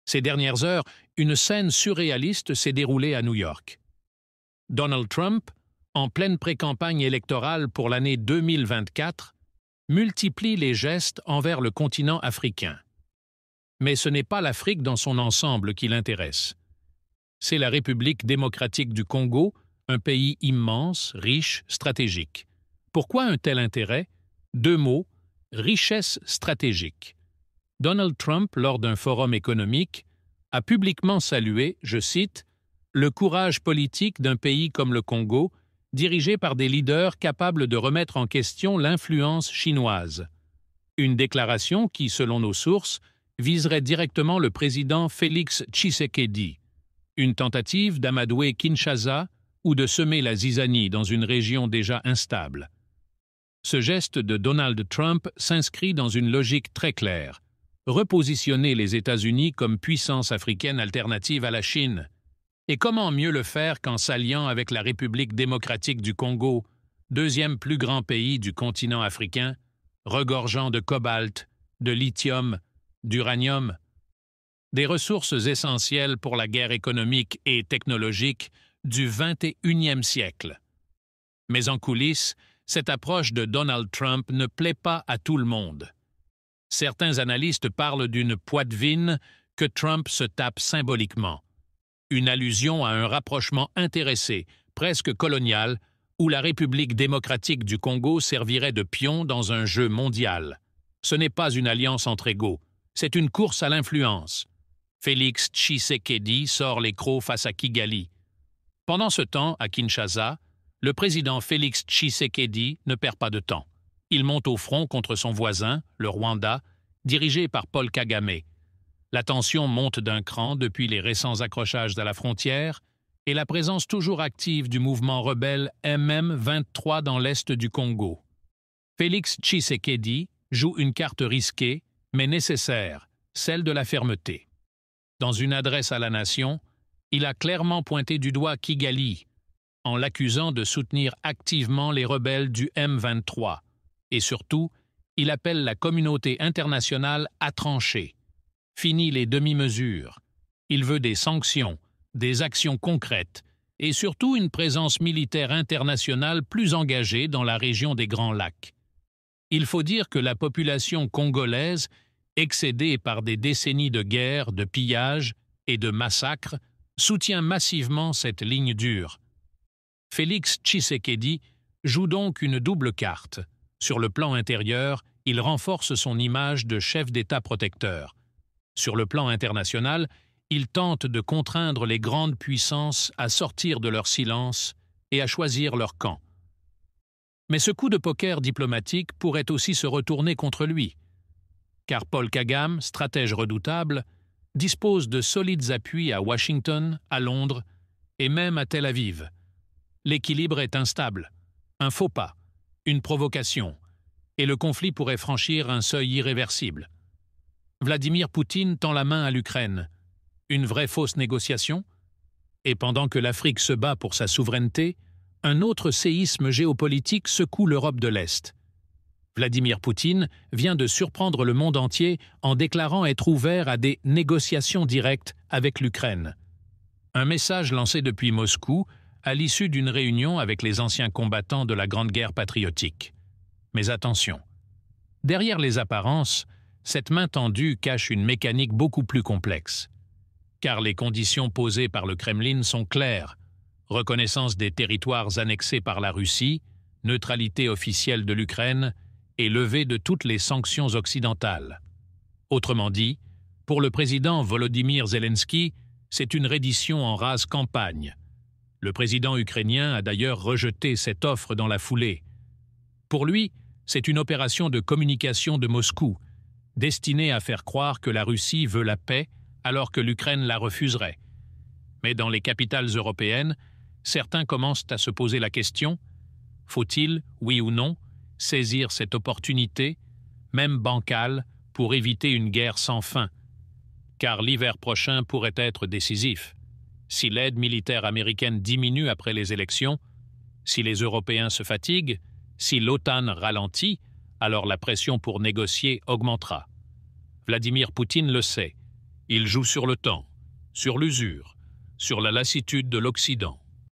Ces dernières heures, une scène surréaliste s'est déroulée à New York. Donald Trump, en pleine pré-campagne électorale pour l'année 2024, multiplie les gestes envers le continent africain. Mais ce n'est pas l'Afrique dans son ensemble qui l'intéresse. C'est la République démocratique du Congo, un pays immense, riche, stratégique. Pourquoi un tel intérêt? Deux mots, richesse stratégique. Donald Trump, lors d'un forum économique, a publiquement salué, je cite, « le courage politique d'un pays comme le Congo, dirigé par des leaders capables de remettre en question l'influence chinoise ». Une déclaration qui, selon nos sources, viserait directement le président Félix Tshisekedi. Une tentative d'amadouer Kinshasa ou de semer la zizanie dans une région déjà instable. Ce geste de Donald Trump s'inscrit dans une logique très claire. Repositionner les États-Unis comme puissance africaine alternative à la Chine. Et comment mieux le faire qu'en s'alliant avec la République démocratique du Congo, deuxième plus grand pays du continent africain, regorgeant de cobalt, de lithium, d'uranium, des ressources essentielles pour la guerre économique et technologique du 21e siècle. Mais en coulisses, cette approche de Donald Trump ne plaît pas à tout le monde. Certains analystes parlent d'une poitvine que Trump se tape symboliquement. Une allusion à un rapprochement intéressé, presque colonial, où la République démocratique du Congo servirait de pion dans un jeu mondial. Ce n'est pas une alliance entre égaux, c'est une course à l'influence. Félix Tshisekedi sort les crocs face à Kigali. Pendant ce temps, à Kinshasa, le président Félix Tshisekedi ne perd pas de temps. Il monte au front contre son voisin, le Rwanda, dirigé par Paul Kagame. La tension monte d'un cran depuis les récents accrochages à la frontière et la présence toujours active du mouvement rebelle MM23 dans l'est du Congo. Félix Tshisekedi joue une carte risquée, mais nécessaire, celle de la fermeté. Dans une adresse à la nation, il a clairement pointé du doigt Kigali, en l'accusant de soutenir activement les rebelles du M23. Et surtout, il appelle la communauté internationale à trancher. Fini les demi-mesures. Il veut des sanctions, des actions concrètes et surtout une présence militaire internationale plus engagée dans la région des Grands Lacs. Il faut dire que la population congolaise, excédée par des décennies de guerre, de pillage et de massacres, soutient massivement cette ligne dure. Félix Tshisekedi joue donc une double carte. Sur le plan intérieur, il renforce son image de chef d'État protecteur. Sur le plan international, il tente de contraindre les grandes puissances à sortir de leur silence et à choisir leur camp. Mais ce coup de poker diplomatique pourrait aussi se retourner contre lui, car Paul Kagame, stratège redoutable, dispose de solides appuis à Washington, à Londres et même à Tel Aviv. L'équilibre est instable, un faux pas, une provocation, et le conflit pourrait franchir un seuil irréversible. Vladimir Poutine tend la main à l'Ukraine. Une vraie fausse négociation? Et pendant que l'Afrique se bat pour sa souveraineté, un autre séisme géopolitique secoue l'Europe de l'Est. Vladimir Poutine vient de surprendre le monde entier en déclarant être ouvert à des négociations directes avec l'Ukraine. Un message lancé depuis Moscou à l'issue d'une réunion avec les anciens combattants de la Grande Guerre patriotique. Mais attention, derrière les apparences, cette main tendue cache une mécanique beaucoup plus complexe. Car les conditions posées par le Kremlin sont claires. Reconnaissance des territoires annexés par la Russie, neutralité officielle de l'Ukraine et levée de toutes les sanctions occidentales. Autrement dit, pour le président Volodymyr Zelensky, c'est une reddition en rase campagne. Le président ukrainien a d'ailleurs rejeté cette offre dans la foulée. Pour lui, c'est une opération de communication de Moscou, destinée à faire croire que la Russie veut la paix alors que l'Ukraine la refuserait. Mais dans les capitales européennes, certains commencent à se poser la question, faut-il, oui ou non, saisir cette opportunité, même bancale, pour éviter une guerre sans fin? Car l'hiver prochain pourrait être décisif. Si l'aide militaire américaine diminue après les élections, si les Européens se fatiguent, si l'OTAN ralentit, alors la pression pour négocier augmentera. Vladimir Poutine le sait. Il joue sur le temps, sur l'usure, sur la lassitude de l'Occident.